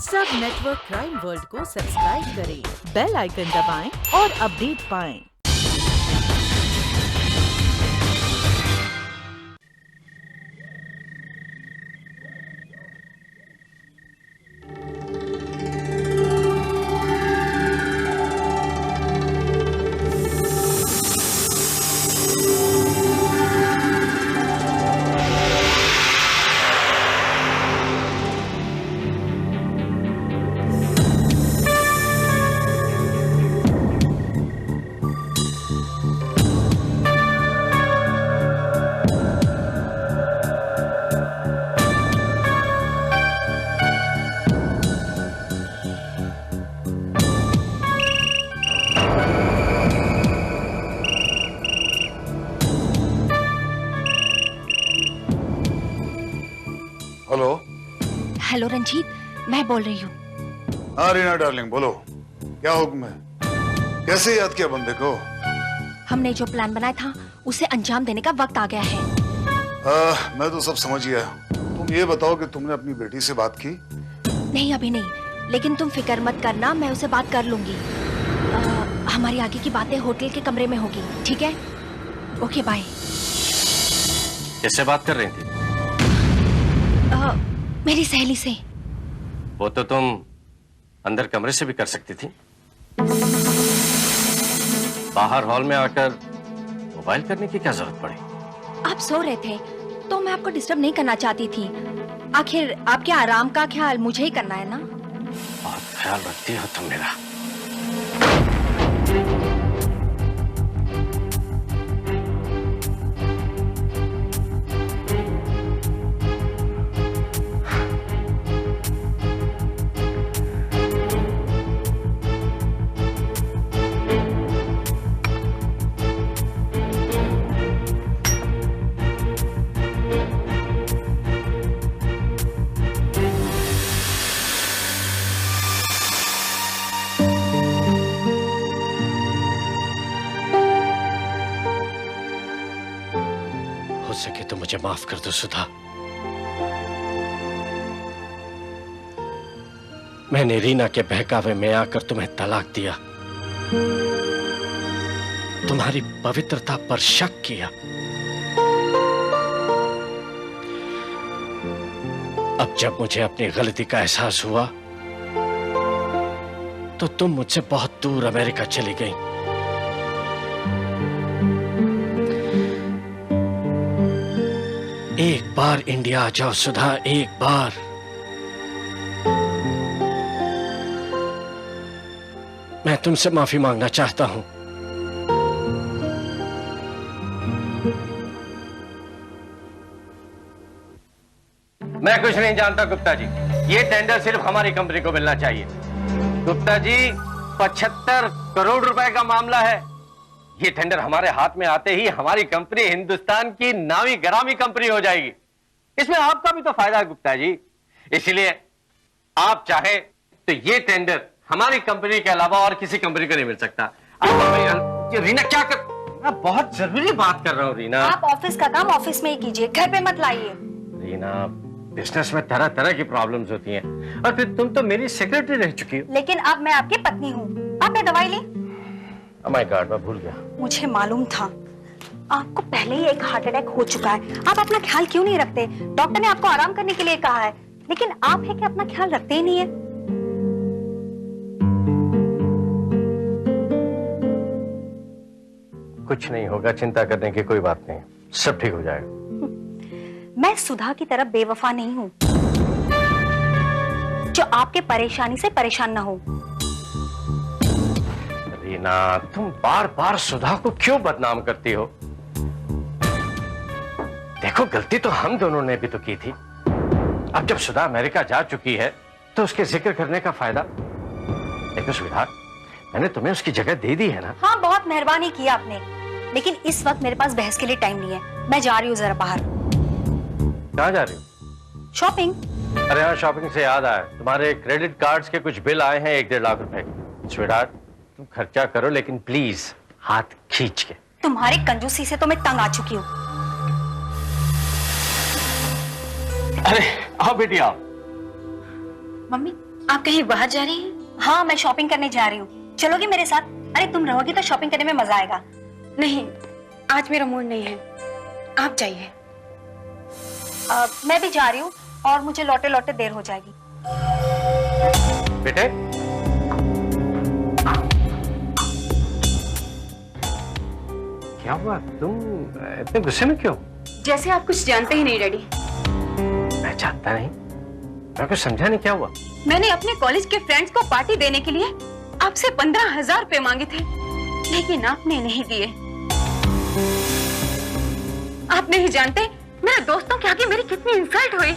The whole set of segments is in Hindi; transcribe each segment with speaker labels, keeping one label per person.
Speaker 1: सब नेटवर्क क्राइम वर्ल्ड को सब्सक्राइब करें, बेल आइकन दबाएं और अपडेट पाएं।
Speaker 2: हेलो।
Speaker 3: हेलो रंजीत, मैं बोल रही हूँ।
Speaker 2: हाँ रीना डार्लिंग, बोलो क्या हुक्म है? कैसे याद किया बंदे को?
Speaker 3: हमने जो प्लान बनाया था उसे अंजाम देने का वक्त आ गया है।
Speaker 2: मैं तो सब समझ गया। तुम ये बताओ कि तुमने अपनी बेटी से बात की?
Speaker 3: नहीं, अभी नहीं, लेकिन तुम फिक्र मत करना, मैं उसे बात कर लूंगी। हमारी आगे की बातें होटल के कमरे में होगी, ठीक है? Okay bye.
Speaker 4: किससे बात कर रही थी?
Speaker 3: मेरी सहेली से।
Speaker 4: वो तो तुम अंदर कमरे से भी कर सकती थी। बाहर हॉल में आकर मोबाइल करने की क्या जरूरत पड़ी?
Speaker 3: आप सो रहे थे तो मैं आपको डिस्टर्ब नहीं करना चाहती थी। आखिर आपके आराम का ख्याल मुझे ही करना है ना।
Speaker 4: बहुत ख्याल रखती हो तुम मेरा। हो सके तो मुझे माफ कर दो सुधा। मैंने रीना के बहकावे में आकर तुम्हें तलाक दिया, तुम्हारी पवित्रता पर शक किया। अब जब मुझे अपनी गलती का एहसास हुआ तो तुम मुझसे बहुत दूर अमेरिका चली गई। एक बार इंडिया आ जाओ सुधा, एक बार। मैं तुमसे माफी मांगना चाहता हूं। मैं कुछ नहीं जानता गुप्ता जी, ये टेंडर सिर्फ हमारी कंपनी को मिलना चाहिए। गुप्ता जी, 75 करोड़ रुपए का मामला है। ये टेंडर हमारे हाथ में आते ही हमारी कंपनी हिंदुस्तान की नामी गरामी कंपनी हो जाएगी। इसमें आपका भी तो फायदा है गुप्ता जी। इसलिए आप चाहे तो ये टेंडर हमारी कंपनी के अलावा और किसी कंपनी को नहीं मिल सकता। रीना क्या कर, मैं बहुत जरूरी बात कर रहा हूँ रीना।
Speaker 3: आप ऑफिस का काम ऑफिस में ही कीजिए, घर पे मत लाइए।
Speaker 4: रीना, बिजनेस में तरह तरह की प्रॉब्लम्स होती हैं और फिर तुम तो मेरी सेक्रेटरी रह चुकी हो।
Speaker 3: लेकिन अब मैं आपकी पत्नी हूँ। आपने दवाई ली?
Speaker 4: Oh my God, मैं भूल गया।
Speaker 3: मुझे मालूम था। आपको पहले ही एक हार्ट अटैक हो चुका है। आप अपना ख्याल क्यों नहीं रखते? डॉक्टर ने आपको आराम करने के लिए कहा है, लेकिन आप है कि अपना ख्याल रखते ही नहीं है।
Speaker 4: कुछ नहीं होगा, चिंता करने की कोई बात नहीं, सब ठीक हो जाएगा।
Speaker 3: मैं सुधा की तरफ बेवफा नहीं हूँ जो आपके परेशानी से परेशान ना हो।
Speaker 4: रीना, तुम बार बार सुधा को क्यों बदनाम करती हो? देखो, गलती तो हम दोनों ने भी तो की थी। अब जब सुधा अमेरिका जा चुकी है तो उसके जिक्र करने का फायदा। देखो स्वीटहार्ट, मैंने तुम्हें उसकी जगह दे दी है ना।
Speaker 3: हाँ, बहुत मेहरबानी की आपने, लेकिन इस वक्त मेरे पास बहस के लिए टाइम नहीं है। मैं जा रही हूँ जरा बाहर।
Speaker 4: कहाँ जा रही हो?
Speaker 3: शॉपिंग।
Speaker 4: अरे हाँ, शॉपिंग से याद आया, तुम्हारे क्रेडिट कार्ड्स के कुछ बिल आए हैं 1-1.5 लाख रुपए। स्वीटहार्ट, तुम खर्चा करो, लेकिन प्लीज हाथ खींच के।
Speaker 3: तुम्हारी कंजूसी से तो मैं तंग आ चुकी हूँ।
Speaker 4: अरे आओ बेटी आओ।
Speaker 5: मम्मी, आप कहीं बाहर जा रही हैं?
Speaker 3: हाँ, मैं शॉपिंग करने जा रही हूँ, चलोगी मेरे साथ? अरे तुम रहोगी तो शॉपिंग करने में मजा आएगा।
Speaker 5: नहीं, आज मेरा मूड नहीं है, आप जाइए।
Speaker 3: मैं भी जा रही हूँ और मुझे लौटे लौटे देर हो जाएगी।
Speaker 4: बेटे, क्या हुआ? तुम इतने गुस्से में क्यों?
Speaker 5: जैसे आप कुछ जानते ही नहीं डैडी।
Speaker 4: मैं जानता नहीं, मैं कुछ समझा नहीं, क्या हुआ?
Speaker 5: मैंने अपने कॉलेज के फ्रेंड्स को पार्टी देने के लिए आपसे 15,000 रुपए मांगे थे, लेकिन आपने नहीं दिए। आप नहीं जानते मेरे दोस्तों के आगे मेरी कितनी इंसल्ट हुई,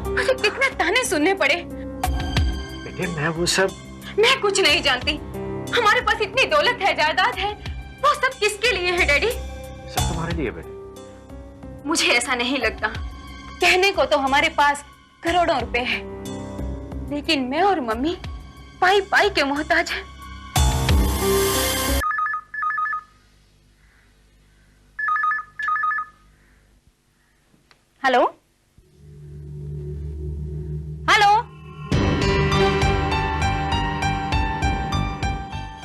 Speaker 5: मुझे कितने ताने सुनने पड़े।
Speaker 4: बेटे, मैं वो सब...
Speaker 5: मैं कुछ नहीं जानती। हमारे पास इतनी दौलत है, जायदाद है, वो सब किसके लिए है डैडी?
Speaker 4: सब तुम्हारे लिए बेटे।
Speaker 5: मुझे ऐसा नहीं लगता। कहने को तो हमारे पास करोड़ों रुपए हैं, लेकिन मैं और मम्मी पाई पाई के मोहताज हैं।
Speaker 3: हेलो हेलो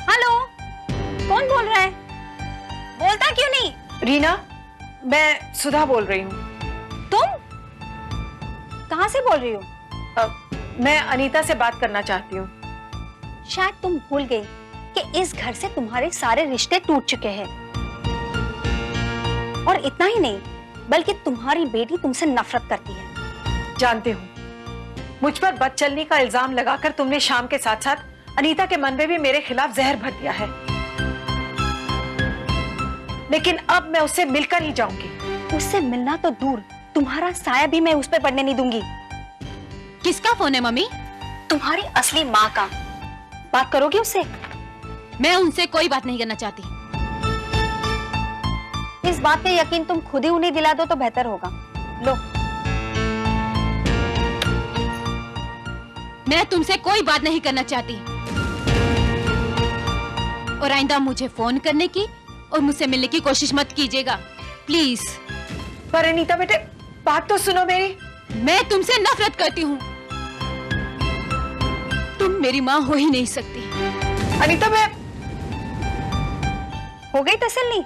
Speaker 3: हेलो, कौन बोल रहा है? बोलता क्यों नहीं?
Speaker 6: रीना, मैं सुधा बोल रही हूँ।
Speaker 3: तुम कहाँ से बोल रही हो?
Speaker 6: मैं अनीता से बात करना चाहती हूँ।
Speaker 3: शायद तुम भूल गई कि इस घर से तुम्हारे सारे रिश्ते टूट चुके हैं, और इतना ही नहीं बल्कि तुम्हारी बेटी तुमसे नफरत करती है।
Speaker 6: जानती हूँ, मुझ पर बदचलनी का इल्जाम लगाकर तुमने शाम के साथ साथ अनीता के मन में भी मेरे खिलाफ जहर भर दिया है, लेकिन अब मैं उससे मिलकर ही जाऊंगी।
Speaker 3: उससे मिलना तो दूर, तुम्हारा साया भी मैं उस पर पड़ने नहीं दूंगी।
Speaker 5: किसका फोन है मम्मी?
Speaker 3: तुम्हारी असली माँ का। बात करोगे उससे?
Speaker 5: मैं उनसे कोई बात नहीं करना चाहती।
Speaker 3: इस बात का यकीन तुम खुद ही उन्हें दिला दो तो बेहतर होगा। लो।
Speaker 5: मैं तुमसे कोई बात नहीं करना चाहती, और आइंदा मुझे फोन करने की और मुझसे मिलने की कोशिश मत कीजिएगा, प्लीज।
Speaker 6: पर अनीता बेटे, बात तो सुनो मेरी।
Speaker 5: मैं तुमसे नफरत करती हूँ। तुम मेरी माँ हो ही नहीं सकती।
Speaker 6: अनीता, मैं...
Speaker 3: हो गई तसल्ली?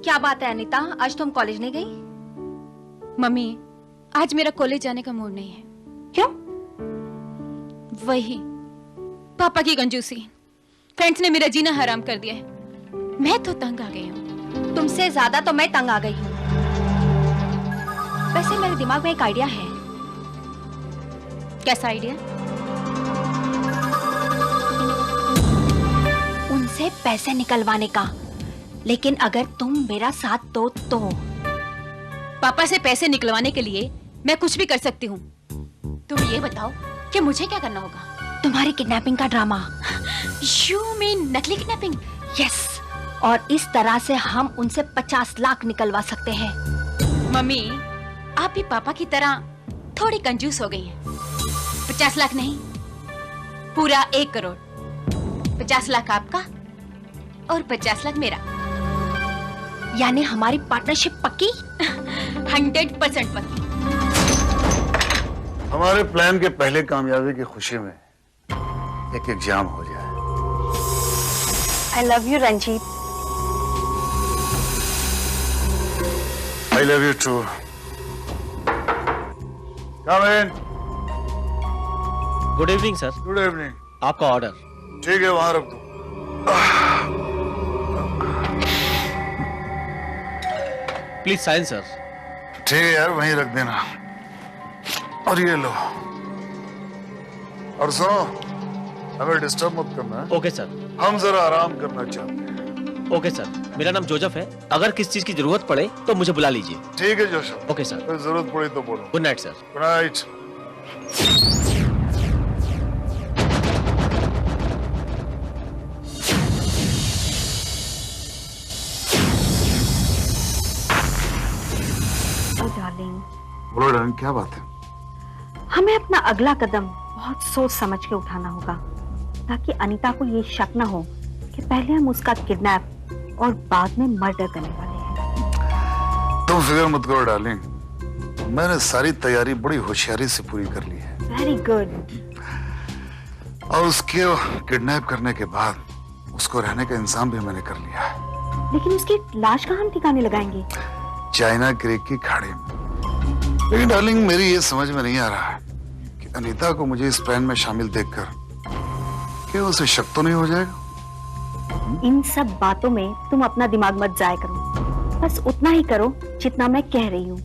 Speaker 3: क्या बात है अनीता, आज तुम कॉलेज नहीं गई?
Speaker 5: मम्मी, आज मेरा कॉलेज जाने का मूड नहीं है।
Speaker 3: क्यों?
Speaker 5: वही पापा की कंजूसी, फ्रेंड्स ने मेरा जीना हराम कर दिया है। मैं तो तंग आ गई हूँ।
Speaker 3: तुमसे ज्यादा तो मैं तंग आ गई हूँ। वैसे मेरे दिमाग में एक आइडिया है।
Speaker 5: कैसा आइडिया?
Speaker 3: उनसे पैसे निकलवाने का, लेकिन अगर तुम मेरा साथ दो तो।
Speaker 5: पापा से पैसे निकलवाने के लिए मैं कुछ भी कर सकती हूँ। तुम ये बताओ कि मुझे क्या करना होगा?
Speaker 3: तुम्हारी किडनैपिंग का ड्रामा।
Speaker 5: You mean नकली किडनैपिंग?
Speaker 3: यस, और इस तरह से हम उनसे 50 लाख निकलवा सकते हैं।
Speaker 5: मम्मी, आप भी पापा की तरह थोड़ी कंजूस हो गई हैं। 50 लाख नहीं, पूरा 1 करोड़। 50 लाख आपका और 50 लाख मेरा।
Speaker 3: यानी हमारी पार्टनरशिप पक्की?
Speaker 5: 100% पक्की।
Speaker 2: हमारे प्लान के पहले कामयाबी की खुशी में एक एग्जाम हो जाए।
Speaker 3: I love you Ranjit.
Speaker 2: I love you too. Come in.
Speaker 7: Good evening sir.
Speaker 2: Good evening.
Speaker 7: आपका ऑर्डर।
Speaker 2: ठीक है, वहां रख दो।
Speaker 7: Please sign sir.
Speaker 2: ठीक है यार, वहीं रख देना। और ये लो। और सुनो, हमें डिस्टर्ब मत करना है।
Speaker 7: Okay sir.
Speaker 2: हम जरा आराम करना चाहते हैं।
Speaker 7: Okay sir. मेरा नाम जोसेफ है, अगर किस चीज की जरूरत पड़े तो मुझे बुला लीजिए।
Speaker 2: ठीक है जोसेफ।
Speaker 7: Okay sir.
Speaker 2: कोई जरूरत पड़ी तो बोलो।
Speaker 7: Good night sir.
Speaker 2: Good night. बोलो डार्लिंग, क्या बात है?
Speaker 3: हमें अपना अगला कदम बहुत सोच समझ के उठाना होगा, ताकि अनीता को ये शक न हो कि पहले हम उसका किडनैप और बाद में मर्डर करने वाले हैं।
Speaker 2: तुम फिक्र मत करो डार्लिंग, मैंने सारी तैयारी बड़ी होशियारी से पूरी कर ली है।
Speaker 3: Very good.
Speaker 2: और उसके किडनैप करने के बाद उसको रहने का इंतजाम भी मैंने कर लिया है।
Speaker 3: लेकिन उसकी लाश कहाँ हम ठिकाने लगाएंगे?
Speaker 2: चाइना क्रीक की खाड़ी में। लेकिन डार्लिंग, मेरी ये समझ में नहीं आ रहा है कि अनीता को मुझे इस प्लान में शामिल देखकर क्या उसे शक तो नहीं हो जाएगा?
Speaker 3: इन सब बातों में तुम अपना दिमाग मत जाया करो, बस उतना ही करो जितना मैं कह रही हूँ।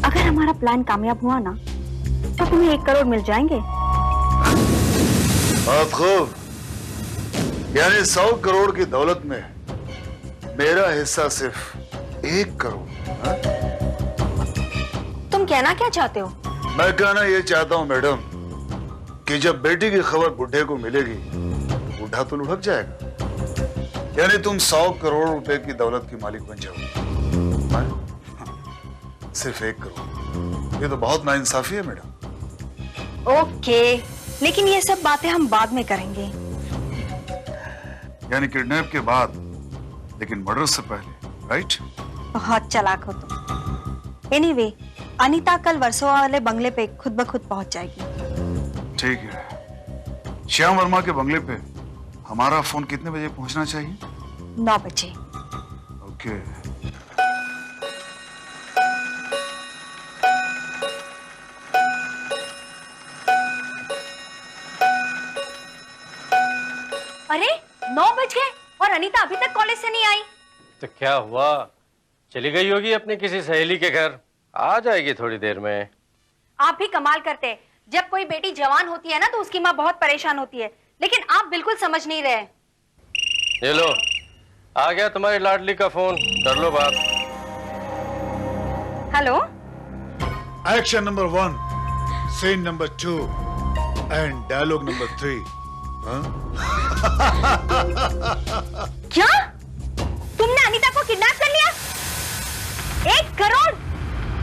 Speaker 3: अगर हमारा प्लान कामयाब हुआ ना, तो तुम्हें 1 करोड़ मिल जाएंगे।
Speaker 2: बहुत खूब, यानी 100 करोड़ की दौलत में मेरा हिस्सा सिर्फ 1 करोड़। हाँ?
Speaker 3: तुम कहना क्या चाहते हो?
Speaker 2: मैं कहना ये चाहता हूं मैडम कि जब बेटी की खबर बुढ़े को मिलेगी, बुढ़ा तो लुढ़क जाएगा। यानी तुम 100 करोड़ रुपए की दौलत की मालिक बन जाओगे। हाँ? सिर्फ 1 करोड़, ये तो बहुत नाइंसाफी है मैडम।
Speaker 3: ओके, लेकिन ये सब बातें हम बाद में करेंगे।
Speaker 2: यानी किडनैप के बाद, लेकिन मर्डर से पहले, राइट?
Speaker 3: बहुत चालाक हो तुम। एनीवे, अनीता कल वर्सोवा वाले बंगले पे खुद ब खुद पहुंच जाएगी।
Speaker 2: ठीक है। श्याम वर्मा के बंगले पे हमारा फोन कितने बजे पहुंचना चाहिए?
Speaker 3: 9 बजे।
Speaker 2: ओके।
Speaker 3: अरे 9 बज गए और अनीता अभी तक कॉलेज से नहीं आई।
Speaker 4: तो क्या हुआ, चली गई होगी अपनी किसी सहेली के घर, आ जाएगी थोड़ी देर में।
Speaker 3: आप भी कमाल करते हैं। जब कोई बेटी जवान होती है ना, तो उसकी माँ बहुत परेशान होती है, लेकिन आप बिल्कुल समझ नहीं रहे।
Speaker 4: ये लो, आ गया तुम्हारी लाडली का फोन, कर लो बात।
Speaker 3: Hello.
Speaker 2: Action number 1, scene number 2 and dialogue number 3।
Speaker 3: क्या तुमने अनीता को किडनैप कर लिया? 1 करोड़?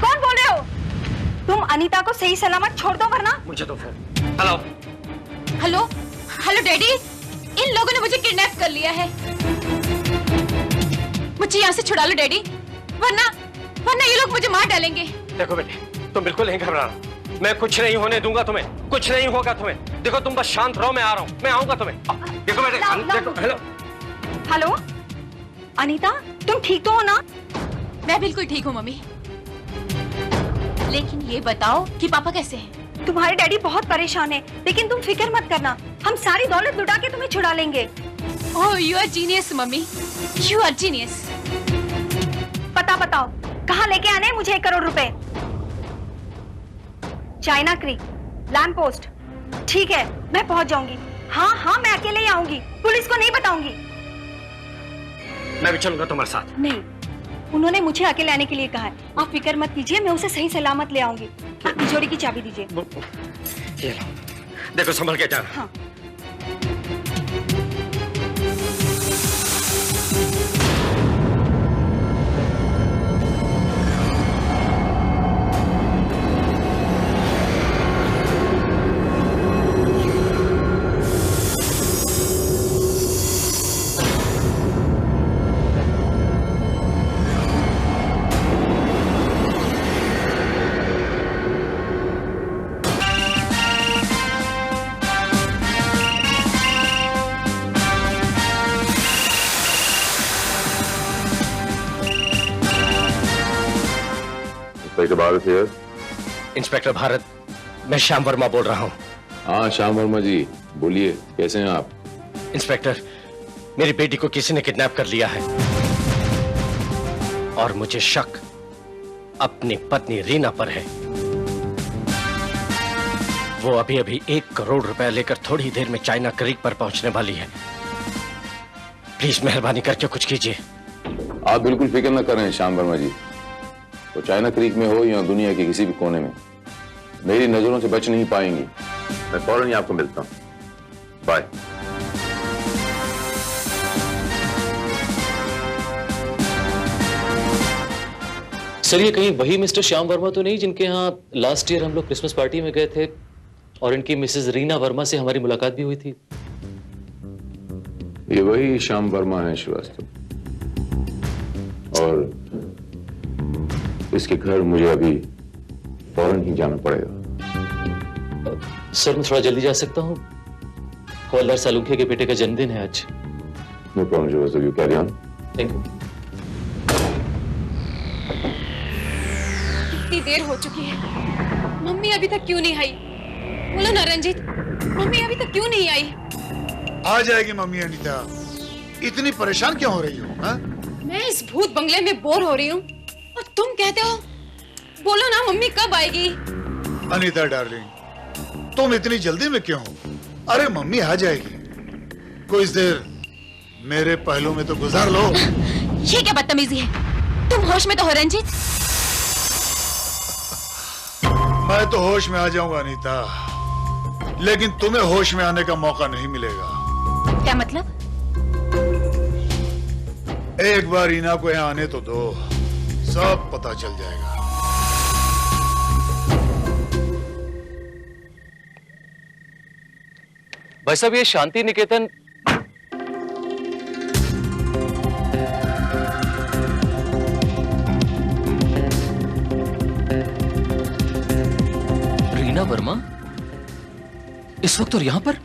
Speaker 3: कौन बोल रहे हो? तुम अनीता को सही सलामत छोड़ दो, वरना।
Speaker 4: मुझे तो phone. Hello
Speaker 5: hello hello daddy, इन लोगों ने मुझे किडनैप कर लिया है। मुझे यहाँ से छुड़ा लो डैडी, वरना वरना ये लोग मुझे मार डालेंगे।
Speaker 4: देखो बेटे, तुम बिल्कुल नहीं घबराना, मैं कुछ नहीं होने दूंगा तुम्हें, कुछ नहीं होगा तुम्हें। देखो तुम बस शांत रहो, मैं आ रहा हूँ, मैं आऊंगा तुम्हें। देखो बेटे, देखो। हेलो
Speaker 3: हेलो अनीता, तुम ठीक तो हो ना?
Speaker 5: मैं बिल्कुल ठीक हूँ मम्मी, लेकिन ये बताओ कि पापा कैसे हैं?
Speaker 3: तुम्हारे डैडी बहुत परेशान है, लेकिन तुम फिक्र मत करना, हम सारी दौलत लुटा के तुम्हें छुड़ा लेंगे।
Speaker 5: Oh you are genius mummy, you are genius.
Speaker 3: पता बताओ, कहाँ लेके आने हैं मुझे 1 करोड़ रुपए? China creek, lamp post. ठीक है, मैं पहुंच जाऊंगी। हाँ हाँ, मैं अकेले ही आऊंगी, पुलिस को नहीं बताऊंगी।
Speaker 4: मैं भी चलूंगा तुम्हारे साथ।
Speaker 3: नहीं, उन्होंने मुझे अकेले आने के लिए कहा है। आप फिक्र मत कीजिए, मैं उसे सही सलामत ले आऊंगी। आप तिजोरी की चाबी दीजिए।
Speaker 4: ये लो, देखो संभल के जाना।
Speaker 3: हाँ।
Speaker 8: भारत है।
Speaker 4: इंस्पेक्टर भारत, मैं श्याम वर्मा बोल रहा हूँ।
Speaker 8: हाँ श्याम वर्मा जी, बोलिए, कैसे हैं आप?
Speaker 4: इंस्पेक्टर, मेरी बेटी को किसी ने किडनैप कर लिया है और मुझे शक अपनी पत्नी रीना पर है। वो अभी अभी 1 करोड़ रुपए लेकर थोड़ी देर में चाइना क्रीक पर पहुंचने वाली है। प्लीज मेहरबानी करके कुछ कीजिए।
Speaker 8: आप बिल्कुल फिक्र न करें श्याम वर्मा जी, तो चाइना क्रीक में हो या दुनिया के किसी भी कोने में, मेरी नजरों से बच नहीं पाएंगी। मैं फौरन ही आपको मिलता हूं। बाय।
Speaker 9: सर ये कहीं वही मिस्टर श्याम वर्मा तो नहीं जिनके यहाँ लास्ट ईयर हम लोग क्रिसमस पार्टी में गए थे और इनकी मिसेस रीना वर्मा से हमारी मुलाकात भी हुई थी?
Speaker 8: ये वही श्याम वर्मा है श्रीवास्तव, और इसके घर मुझे अभी फौरन ही जाना पड़ेगा।
Speaker 9: सर मैं थोड़ा जल्दी जा सकता हूँ? हवलदार सालुंखे के बेटे का जन्मदिन है आज।
Speaker 8: No problem Srivastava, you carry on.
Speaker 9: Thank you.
Speaker 5: इतनी देर हो चुकी है, मम्मी अभी तक क्यों नहीं आई? बोलो ना रंजीत, मम्मी अभी तक क्यों नहीं आई?
Speaker 2: आ जाएगी मम्मी अनीता, इतनी परेशान क्यों हो रही हो? हा?
Speaker 5: मैं इस भूत बंगले में बोर हो रही हूँ और तुम कहते हो बोलो ना मम्मी कब आएगी?
Speaker 2: अनीता डार्लिंग, तुम इतनी जल्दी में क्यों हो? अरे मम्मी आ जाएगी, कुछ देर मेरे पहलू में तो गुजार लो।
Speaker 5: ये क्या बदतमीजी है? तुम होश में तो हो रंजीत?
Speaker 2: मैं तो होश में आ जाऊंगा अनीता, लेकिन तुम्हें होश में आने का मौका नहीं मिलेगा।
Speaker 5: क्या मतलब?
Speaker 2: एक बार रीना को यहाँ आने तो दो, सब पता चल जाएगा।
Speaker 9: भाई साहब ये शांति निकेतन रीना वर्मा इस वक्त और यहां पर?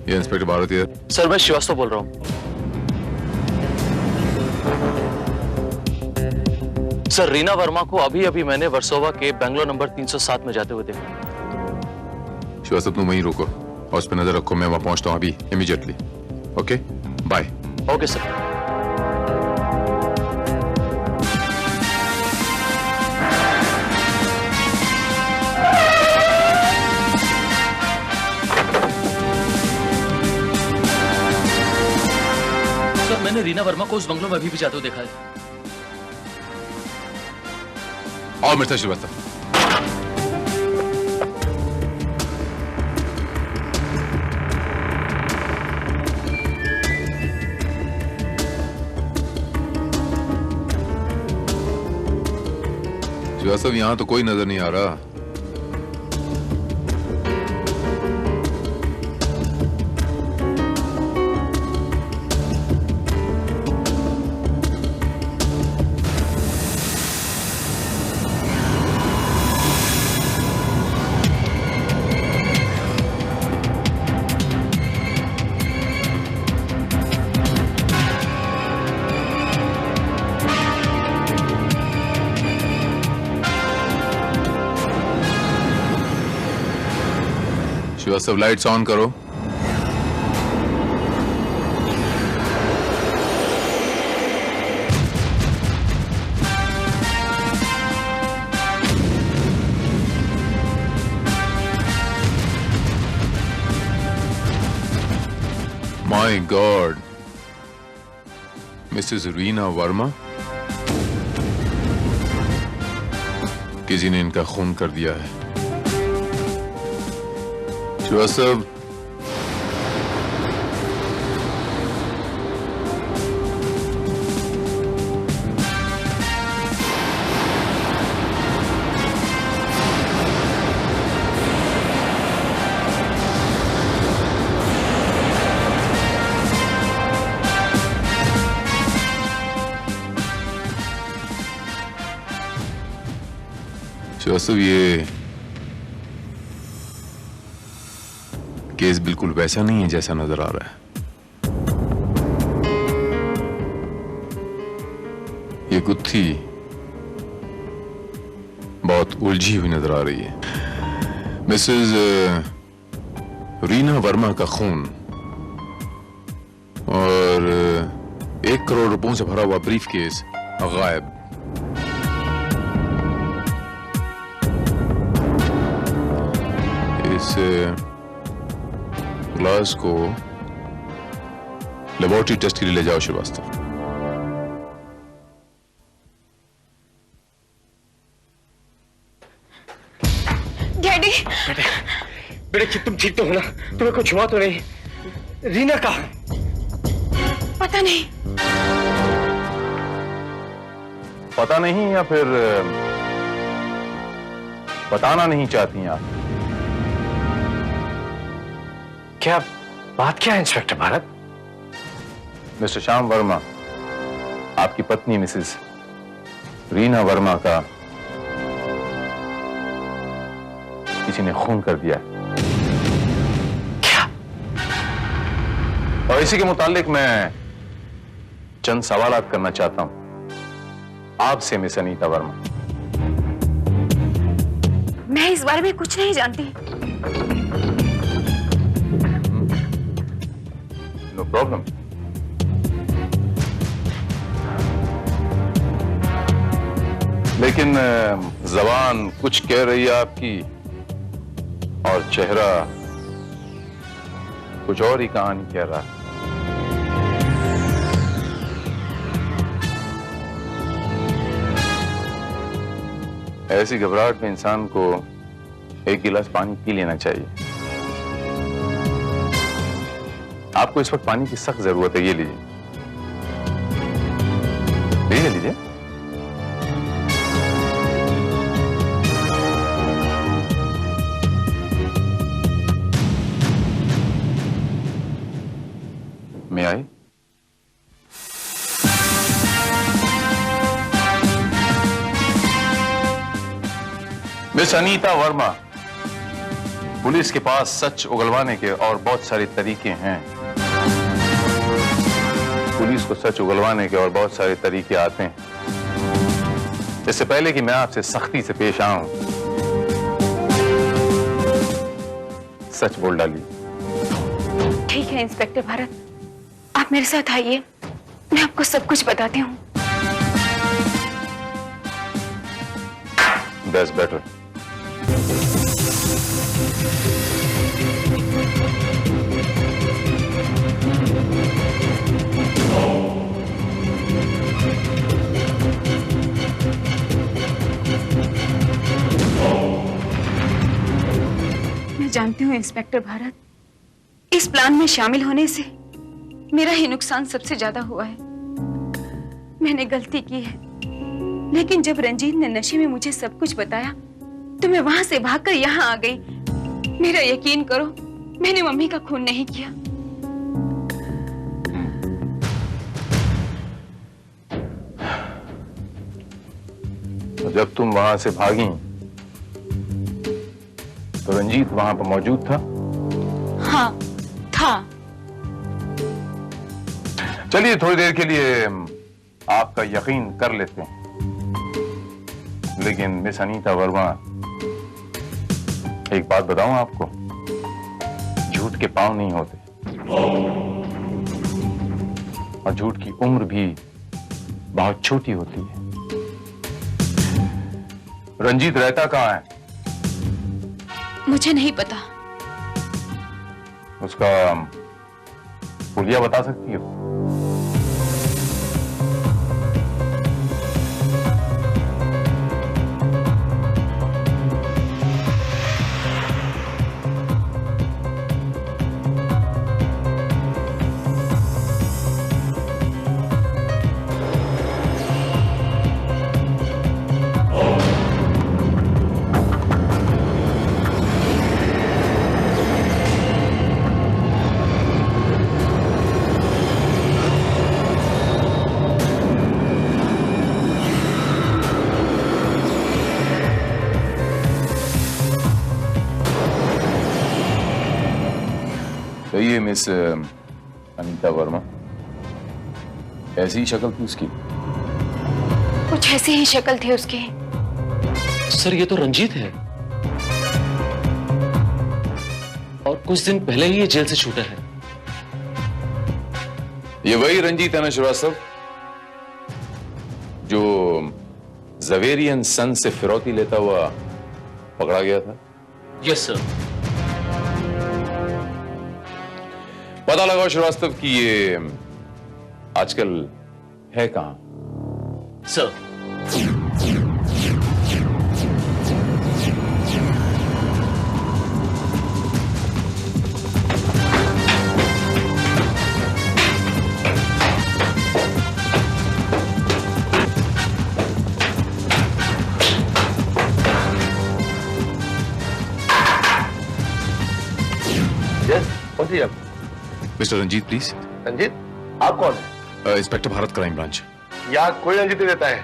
Speaker 8: ये इंस्पेक्टर भारती है।
Speaker 9: सर मैं श्रीवास्तव बोल रहा हूं। सर रीना वर्मा को अभी अभी मैंने वर्सोवा के बेंगलोर नंबर 307 में जाते हुए देखा।
Speaker 8: श्रीवास्तव तुम वहीं रुको और उस पर नजर रखो, मैं वहां पहुंचता हूं अभी immediately. Okay bye.
Speaker 9: Okay sir. Sir मैंने रीना वर्मा को उस बंगलों में अभी भी जाते हुए देखा है।
Speaker 8: और मिस्टर श्रीवास्तव, श्रीवास्तव यहां तो कोई नजर नहीं आ रहा। श्रीवास्तव लाइट्स ऑन करो। My God, Mrs Reena Verma, किसी ने इनका खून कर दिया है। श्रीवास्तव ये केस बिल्कुल वैसा नहीं है जैसा नजर आ रहा है। ये गुत्थी बहुत उलझी हुई नजर आ रही है। मिसेस रीना वर्मा का खून और 1 करोड़ रुपयों से भरा हुआ ब्रीफ केस गायब। इस ग्लास को लेबोरेटरी टेस्ट के लिए ले जाओ श्रीवास्तव।
Speaker 5: डैडी,
Speaker 4: बेटे तुम ठीक तो हो ना? तुम्हें कुछ हुआ तो नहीं? रीना कहाँ है?
Speaker 5: पता नहीं।
Speaker 8: पता नहीं या फिर बताना नहीं चाहती आप?
Speaker 4: क्या बात क्या है इंस्पेक्टर भारत?
Speaker 8: मिस्टर श्याम वर्मा, आपकी पत्नी मिसेस रीना वर्मा का किसी ने खून कर दिया।
Speaker 4: क्या?
Speaker 8: और इसी के मुतालिक मैं चंद सवालात करना चाहता हूं आपसे मिस अनीता वर्मा।
Speaker 5: मैं इस बारे में कुछ नहीं जानती।
Speaker 8: No problem. लेकिन जबान कुछ कह रही है आपकी और चेहरा कुछ और ही कहानी कह रहा है। ऐसी घबराहट में इंसान को एक गिलास पानी पी लेना चाहिए। आपको इस वक्त पानी की सख्त जरूरत है, ये लीजिए। लीजिए लीजिए। मैं आई? मिस अनीता वर्मा, पुलिस के पास सच उगलवाने के और बहुत सारे तरीके हैं। पुलिस को सच उगलवाने के और बहुत सारे तरीके आते हैं। इससे पहले कि मैं आपसे सख्ती से पेश आऊं, सच बोल डालिए।
Speaker 5: ठीक है इंस्पेक्टर भारत, आप मेरे साथ आइए, मैं आपको सब कुछ बताती हूँ।
Speaker 8: That's better.
Speaker 5: मैं जानती हूँ इंस्पेक्टर भारत, इस प्लान में शामिल होने से मेरा ही नुकसान सबसे ज्यादा हुआ है। मैंने गलती की है, लेकिन जब रंजीत ने नशे में मुझे सब कुछ बताया तो मैं वहां से भागकर यहाँ आ गई। मेरा यकीन करो, मैंने मम्मी का खून नहीं किया।
Speaker 8: तो जब तुम वहां से भागी तो रंजीत वहां पर मौजूद था?
Speaker 5: हाँ था।
Speaker 8: चलिए थोड़ी देर के लिए आपका यकीन कर लेते हैं, लेकिन मिस अनीता वर्मा, एक बात बताऊं आपको, झूठ के पांव नहीं होते और झूठ की उम्र भी बहुत छोटी होती है। रंजीत रहता कहां है?
Speaker 5: मुझे नहीं पता।
Speaker 8: उसका पुलिया बता सकती हो? तो ये मिस अनीता वर्मा, ऐसी ही शक्ल थी उसकी?
Speaker 5: कुछ ऐसी ही शक्ल थी उसकी।
Speaker 9: सर ये तो रंजीत है, और कुछ दिन पहले ही ये जेल से छूटा है।
Speaker 8: ये वही रंजीत है ना श्रीवास्तव, जो जवेरियन सन से फिरौती लेता हुआ पकड़ा गया था?
Speaker 9: Yes sir.
Speaker 8: पता लगाओ श्रीवास्तव कि ये आजकल है कहां?
Speaker 9: सर
Speaker 4: चाहिए आपको?
Speaker 8: Mister Ranjit please.
Speaker 4: रंजीत, आप कौन है?
Speaker 8: Inspector Bharat crime branch.
Speaker 4: यहाँ कोई रंजीत नहीं रहता है।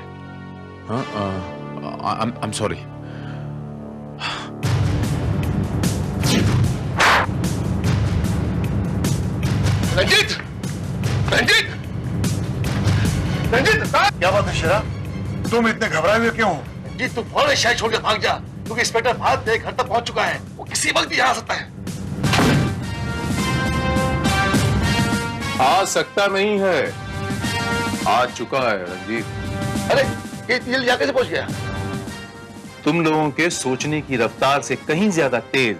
Speaker 8: I am sorry.
Speaker 4: Ranjit! Ranjit! Ranjit!
Speaker 2: क्या बात है शेरा, तुम इतने घबराए हुए क्यों हो?
Speaker 4: रंजीत, तू फौरन शहर छोड़ के भाग जा, क्योंकि इंस्पेक्टर भारत देख घर तक पहुंच चुका है। वो किसी वक्त भी यहाँ आ सकता है।
Speaker 8: आ सकता नहीं है, आ चुका है रंजीत।
Speaker 4: अरे ये यहाँ कैसे पहुंच गया?
Speaker 8: तुम लोगों के सोचने की रफ्तार से कहीं ज्यादा तेज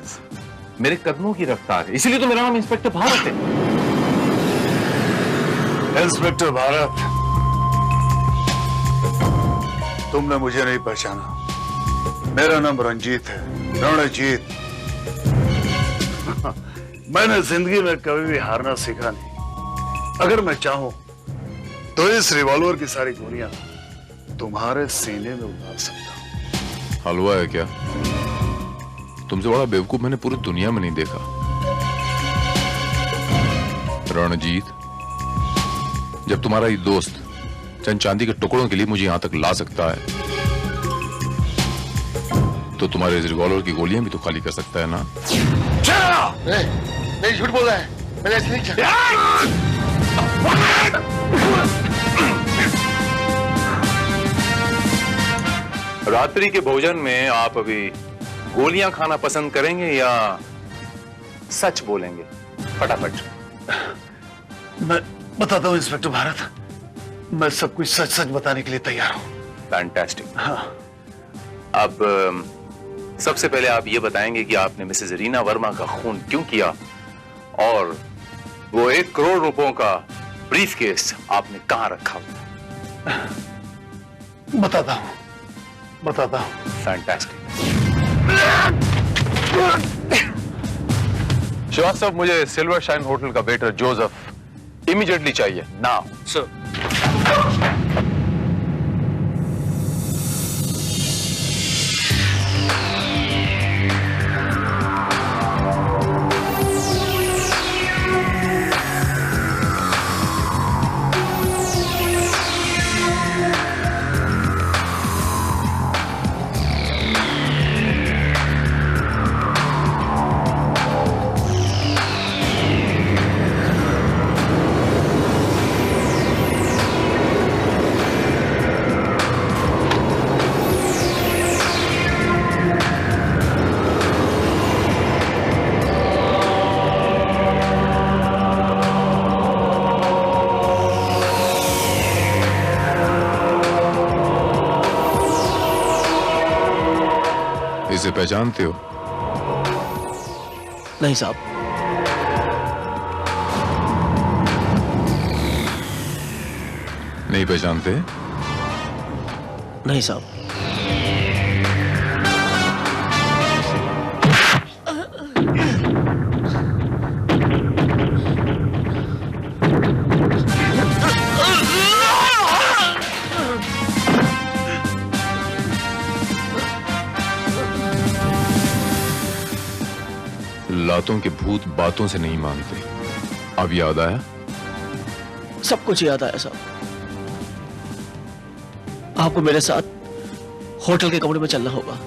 Speaker 8: मेरे कदमों की रफ्तार है, इसीलिए तो मेरा नाम इंस्पेक्टर भारत है।
Speaker 2: इंस्पेक्टर भारत, तुमने मुझे नहीं पहचाना। मेरा नाम रंजीत है, रणजीत। मैंने जिंदगी में कभी भी हारना सीखा नहीं। अगर मैं चाहूं तो इस रिवॉल्वर की सारी गोलियां तुम्हारे सीने में उतार सकता हूं।
Speaker 8: हलवा है क्या? तुमसे बड़ा बेवकूफ मैंने पूरी दुनिया में नहीं देखा। रणजीत, जब तुम्हारा ये दोस्त चंद चांदी के टुकड़ों के लिए मुझे यहां तक ला सकता है, तो तुम्हारे इस रिवॉल्वर की गोलियां भी तो खाली कर सकता है ना?
Speaker 4: नहीं, झूठ बोल रहा है, मैंने ऐसे नहीं किया।
Speaker 8: रात्रि के भोजन में आप अभी गोलियां खाना पसंद करेंगे या सच बोलेंगे? फटाफट।
Speaker 2: मैं बताता हूं इंस्पेक्टर भारत, मैं सब कुछ सच सच बताने के लिए तैयार हूं।
Speaker 8: फैंटास्टिक।
Speaker 2: हाँ।
Speaker 8: अब सबसे पहले आप ये बताएंगे कि आपने मिसेज रीना वर्मा का खून क्यों किया, और वो 1 करोड़ रुपयों का ब्रीफकेस आपने कहां रखा हुआ?
Speaker 2: बताता हूं।
Speaker 8: फैंटास्टिक। श्रीवास्तव, मुझे सिल्वर शाइन होटल का वेटर जोसेफ इमीडिएटली चाहिए, नाउ।
Speaker 7: सर।
Speaker 8: इसे पहचानते हो?
Speaker 7: नहीं साहब।
Speaker 8: नहीं पहचानते?
Speaker 7: नहीं साहब।
Speaker 8: लातों के भूत बातों से नहीं मानते। अब याद आया?
Speaker 7: सब कुछ याद आया साहब। आपको मेरे साथ होटल के कमरे में चलना होगा।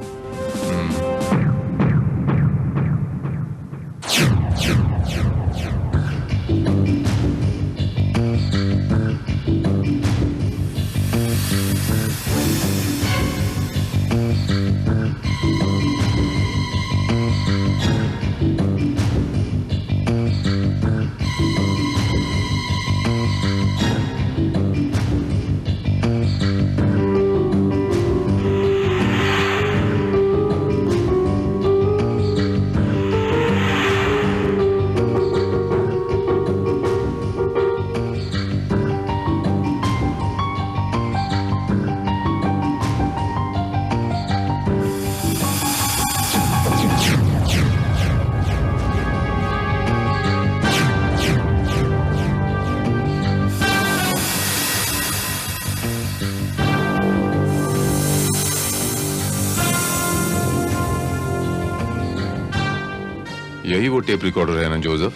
Speaker 8: यही वो टेप रिकॉर्डर है ना जोसेफ?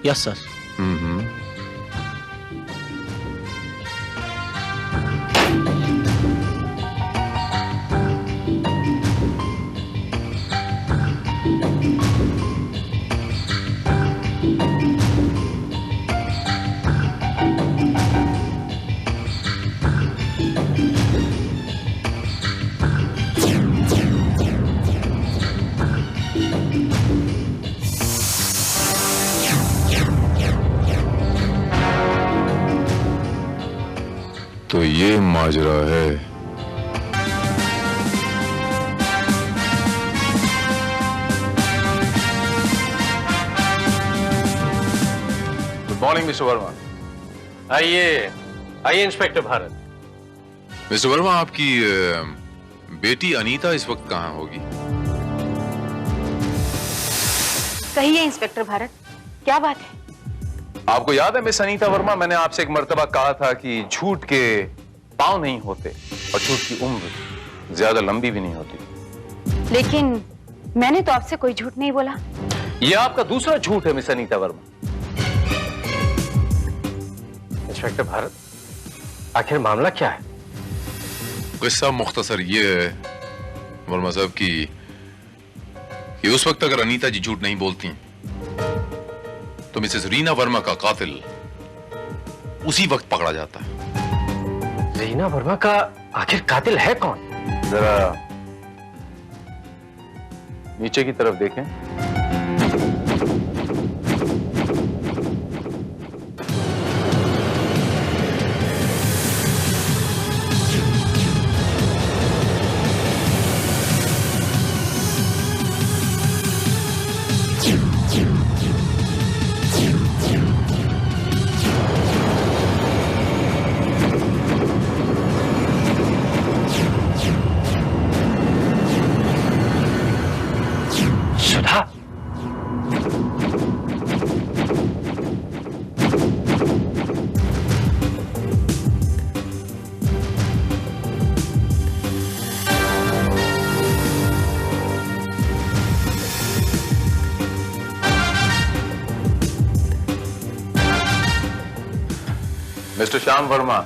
Speaker 7: Yes sir.
Speaker 8: तो ये माजरा है। Good morning mister Verma.
Speaker 4: आइए आइए इंस्पेक्टर भारत।
Speaker 8: मिस्टर वर्मा, आपकी बेटी अनीता इस वक्त कहाँ होगी?
Speaker 3: कहिए इंस्पेक्टर भारत, क्या बात है?
Speaker 8: आपको याद है मिस अनीता वर्मा, मैंने आपसे एक मर्तबा कहा था कि झूठ के पांव नहीं होते और झूठ की उम्र ज्यादा लंबी भी नहीं होती।
Speaker 3: लेकिन मैंने तो आपसे कोई झूठ नहीं बोला।
Speaker 4: यह आपका दूसरा झूठ है मिस अनीता वर्मा। इंस्पेक्टर भारत, आखिर मामला क्या है?
Speaker 8: किस्सा मुख्तसर ये है वर्मा साहब कि उस वक्त अगर अनीता जी झूठ नहीं बोलती तो मिसेस रीना वर्मा का कातिल उसी वक्त पकड़ा जाता है।
Speaker 4: रीना वर्मा का आखिर कातिल है कौन?
Speaker 8: जरा नीचे की तरफ देखें। मिस्टर श्याम वर्मा,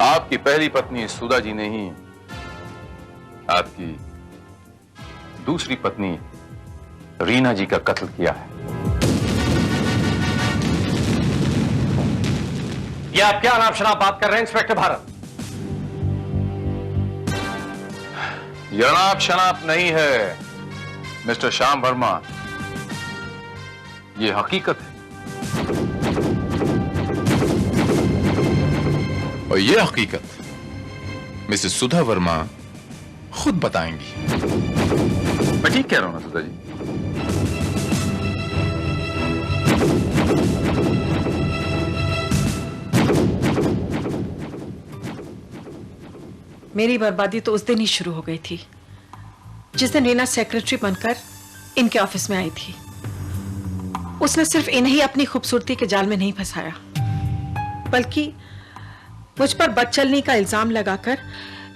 Speaker 8: आपकी पहली पत्नी सुधा जी ने ही आपकी दूसरी पत्नी रीना जी का कत्ल किया है।
Speaker 4: यह आप क्या अनाप शनाप बात कर रहे हैं इंस्पेक्टर भारत?
Speaker 8: यह अनाप शनाप नहीं है मिस्टर श्याम वर्मा, यह हकीकत है। और यह हकीकत मिसेस सुधा वर्मा खुद बताएंगी। मैं ठीक कह रहा हूं ना सुधा जी?
Speaker 6: मेरी बर्बादी तो उस दिन ही शुरू हो गई थी जिस दिन रीना सेक्रेटरी बनकर इनके ऑफिस में आई थी। उसने सिर्फ इन्हें अपनी खूबसूरती के जाल में नहीं फंसाया, बल्कि मुझ पर बदचलनी का इल्जाम लगाकर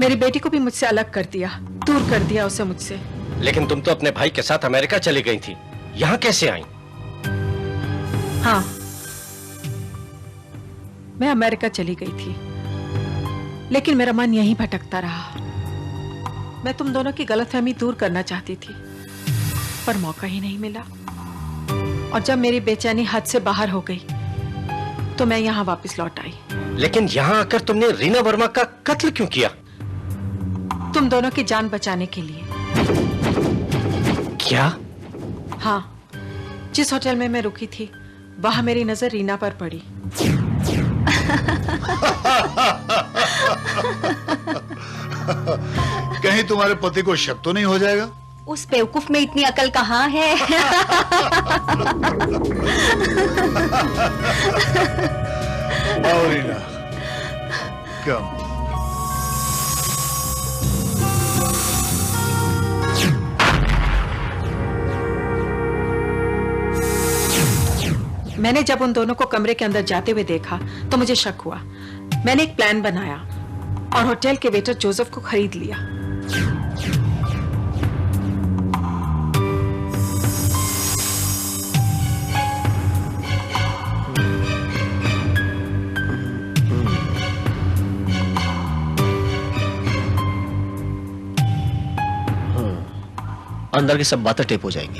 Speaker 6: मेरी बेटी को भी मुझसे अलग कर दिया, दूर कर दिया उसे मुझसे।
Speaker 4: लेकिन तुम तो अपने भाई के साथ अमेरिका चली गई थी, यहां कैसे आई?
Speaker 6: हाँ, मैं अमेरिका चली गई थी, लेकिन मेरा मन यहीं भटकता रहा। मैं तुम दोनों की गलतफहमी दूर करना चाहती थी, पर मौका ही नहीं मिला। और जब मेरी बेचैनी हद से बाहर हो गई तो मैं यहाँ वापस लौट आई।
Speaker 4: लेकिन यहाँ आकर तुमने रीना वर्मा का कत्ल क्यों किया?
Speaker 6: तुम दोनों की जान बचाने के लिए।
Speaker 4: क्या?
Speaker 6: हाँ, जिस होटल में मैं रुकी थी वहां मेरी नजर रीना पर पड़ी।
Speaker 2: कहीं तुम्हारे पति को शक तो नहीं हो जाएगा?
Speaker 3: उस बेवकूफ में इतनी अकल कहाँ है?
Speaker 2: आओ रीना, कम।
Speaker 6: मैंने जब उन दोनों को कमरे के अंदर जाते हुए देखा तो मुझे शक हुआ। मैंने एक प्लान बनाया और होटल के वेटर जोसेफ को खरीद लिया।
Speaker 7: अंदर की सब बातें टेप हो जाएंगी।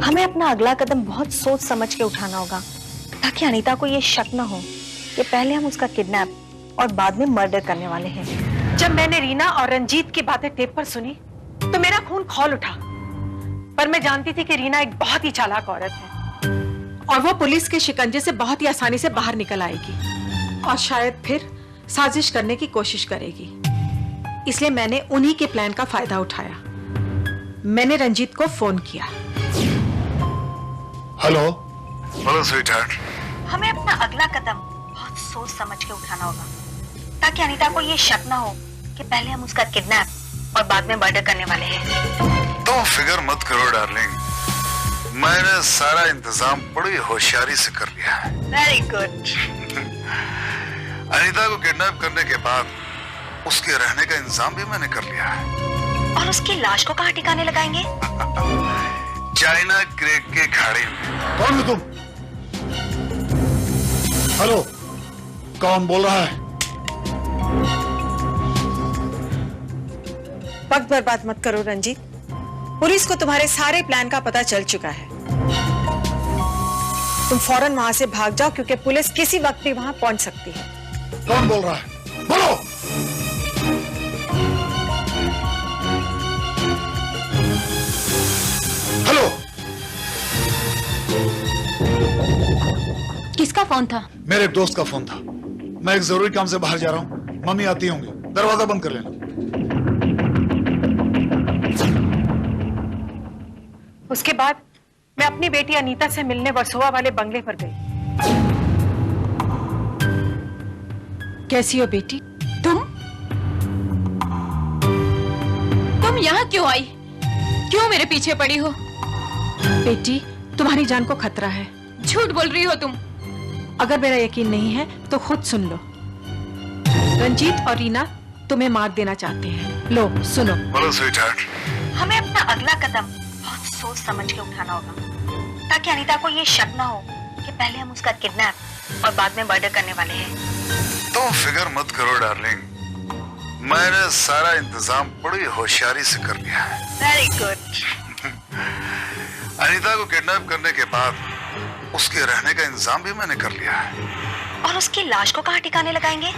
Speaker 3: हमें अपना अगला कदम बहुत सोच समझ के उठाना होगा ताकि अनीता को ये शक न हो कि पहले हम उसका किडनैप और बाद में मर्डर करने वाले हैं।
Speaker 6: जब मैंने रीना और रंजीत की बातें टेप पर सुनी तो मेरा खून खौल उठा, पर मैं जानती थी कि रीना एक बहुत ही चालाक औरत है और वो पुलिस के शिकंजे से बहुत ही आसानी से बाहर निकल आएगी और शायद फिर साजिश करने की कोशिश करेगी। इसलिए मैंने उन्हीं के प्लान का फायदा उठाया। मैंने रंजीत को फोन किया।
Speaker 2: हेलो। Hello sweetheart.
Speaker 3: हमें अपना अगला कदम बहुत सोच समझ के उठाना होगा ताकि अनीता को ये शक ना हो कि पहले हम उसका किडनैप और बाद में मर्डर करने वाले हैं।
Speaker 2: तुम फिक्र मत करो डार्लिंग, मैंने सारा इंतजाम बड़ी होशियारी से कर लिया है।
Speaker 3: Very good.
Speaker 2: अनीता को किडनैप करने के बाद उसके रहने का इंतजाम भी मैंने कर लिया है।
Speaker 3: और उसकी लाश को कहाँ ठिकाने लगाएंगे?
Speaker 2: चाइना क्रेक के खाड़ी में। कौन हो तुम? हेलो, कौन बोल रहा है?
Speaker 6: वक्त बर्बाद मत करो रंजीत, पुलिस को तुम्हारे सारे प्लान का पता चल चुका है। तुम फौरन वहां से भाग जाओ क्योंकि पुलिस किसी वक्त भी वहां पहुंच सकती है।
Speaker 2: कौन बोल रहा है? बोलो। हेलो।
Speaker 5: किसका फोन था?
Speaker 2: मेरे एक दोस्त का फोन था। मैं एक जरूरी काम से बाहर जा रहा हूँ, मम्मी आती होंगी, दरवाजा बंद कर लेना।
Speaker 6: उसके बाद मैं अपनी बेटी अनीता से मिलने वर्सोवा वाले बंगले पर गई। कैसी हो बेटी?
Speaker 5: तुम यहाँ क्यों आई? क्यों मेरे पीछे पड़ी हो?
Speaker 6: बेटी, तुम्हारी जान को खतरा है।
Speaker 5: झूठ बोल रही हो तुम।
Speaker 6: अगर मेरा यकीन नहीं है तो खुद सुन लो। रंजीत और रीना तुम्हें मार देना चाहते हैं। लो सुनो।
Speaker 2: बोलो स्वीटहार्ट।
Speaker 3: हमें अपना अगला कदम बहुत सोच समझ के उठाना होगा ताकि अनीता को ये शक ना हो कि पहले हम उसका किडनैप और बाद में मर्डर करने वाले हैं।
Speaker 2: तुम फिक्र मत करो डार्लिंग, मैंने सारा इंतजाम बड़ी होशियारी से कर लिया है।
Speaker 3: Very good.
Speaker 2: अनीता को किडनैप करने के बाद उसके रहने का इंतजाम भी मैंने कर लिया है।
Speaker 3: और उसकी लाश को कहाँ ठिकाने लगाएंगे?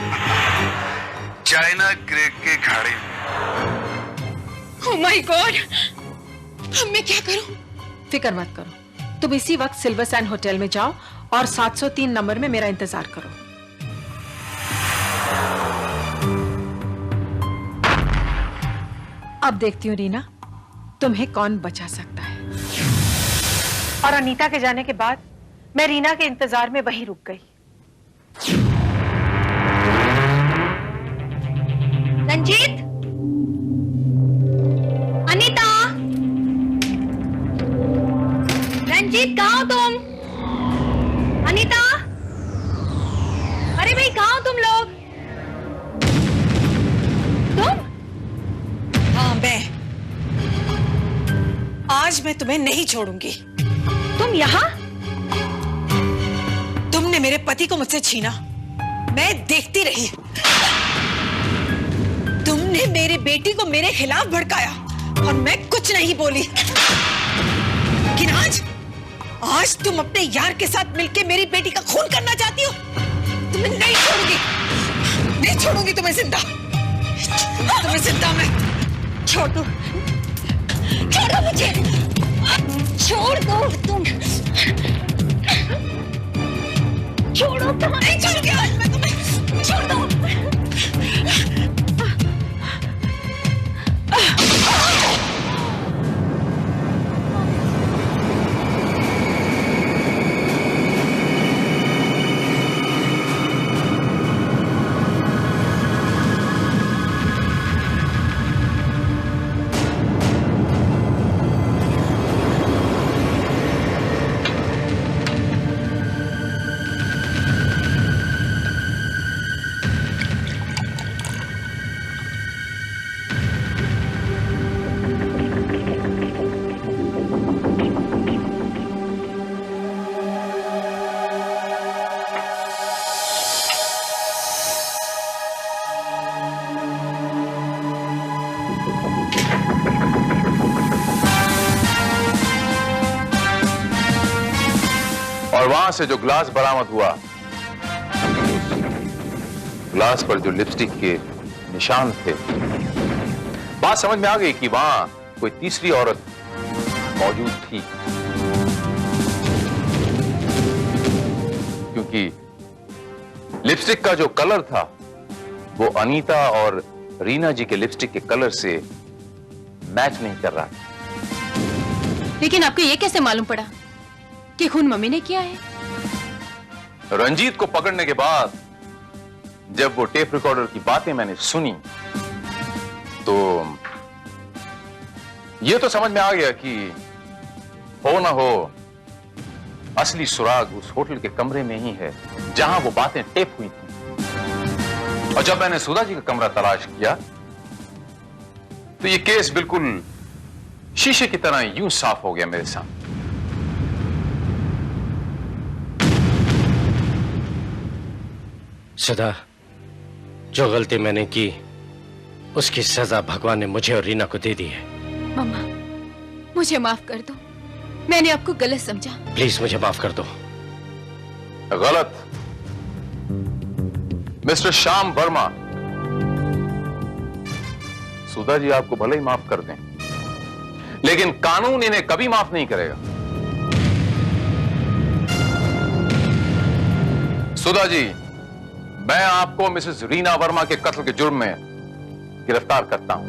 Speaker 2: चाइना क्रेक के खाड़ी में।
Speaker 5: ओह माय गॉड, अब मैं क्या करूं?
Speaker 6: फिक्र मत करो, तुम इसी वक्त सिल्वर सैंड होटल में जाओ और 703 नंबर में मेरा इंतजार करो। अब देखती हूँ रीना, तुम्हें कौन बचा सकता है। और अनीता के जाने के बाद मैं रीना के इंतजार में वहीं रुक गई।
Speaker 3: रंजीत, अनीता, रंजीत कहाँ हो तुम? अनीता, अरे भाई कहाँ हो तुम लोग? तुम?
Speaker 6: हाँ मैं। आज मैं तुम्हें नहीं छोड़ूंगी।
Speaker 3: तुम यहाँ?
Speaker 6: तुमने मेरे पति को मुझसे छीना, मैं देखती रही। तुमने मेरी बेटी को मेरे खिलाफ भड़काया और मैं कुछ नहीं बोली। लेकिन आज तुम अपने यार के साथ मिलकर मेरी बेटी का खून करना चाहती हो। तुम्हें नहीं छोड़ूंगी, नहीं छोड़ूंगी तुम्हें जिंदा। तुम्हें जिंदा मैं छोड़ दो, छोड़ दो मुझे, छोड़ दो तुम, छोड़ो तुम। नहीं छोड़ूंगी आज मैं तुम्हें, छोड़ दो।
Speaker 8: और वहां से जो ग्लास बरामद हुआ, ग्लास पर जो लिपस्टिक के निशान थे, बात समझ में आ गई कि वहां कोई तीसरी औरत मौजूद थी, क्योंकि लिपस्टिक का जो कलर था वो अनीता और रीना जी के लिपस्टिक के कलर से मैच नहीं कर रहा था।
Speaker 5: लेकिन आपको ये कैसे मालूम पड़ा कि खून मम्मी ने किया है?
Speaker 8: रंजीत को पकड़ने के बाद जब वो टेप रिकॉर्डर की बातें मैंने सुनी तो ये तो समझ में आ गया कि हो ना हो असली सुराग उस होटल के कमरे में ही है जहां वो बातें टेप हुई थी। और जब मैंने सुधा जी का कमरा तलाश किया तो ये केस बिल्कुल शीशे की तरह यूं साफ हो गया मेरे सामने।
Speaker 4: सुधा, जो गलती मैंने की उसकी सजा भगवान ने मुझे और रीना को दे दी है।
Speaker 5: मम्मा, मुझे माफ कर दो, मैंने आपको गलत समझा।
Speaker 4: प्लीज मुझे माफ कर दो।
Speaker 8: गलत? मिस्टर श्याम वर्मा, सुधा जी आपको भले ही माफ कर दें, लेकिन कानून इन्हें कभी माफ नहीं करेगा। सुधा जी, मैं आपको मिसेस रीना वर्मा के कत्ल के जुर्म में गिरफ्तार करता हूं।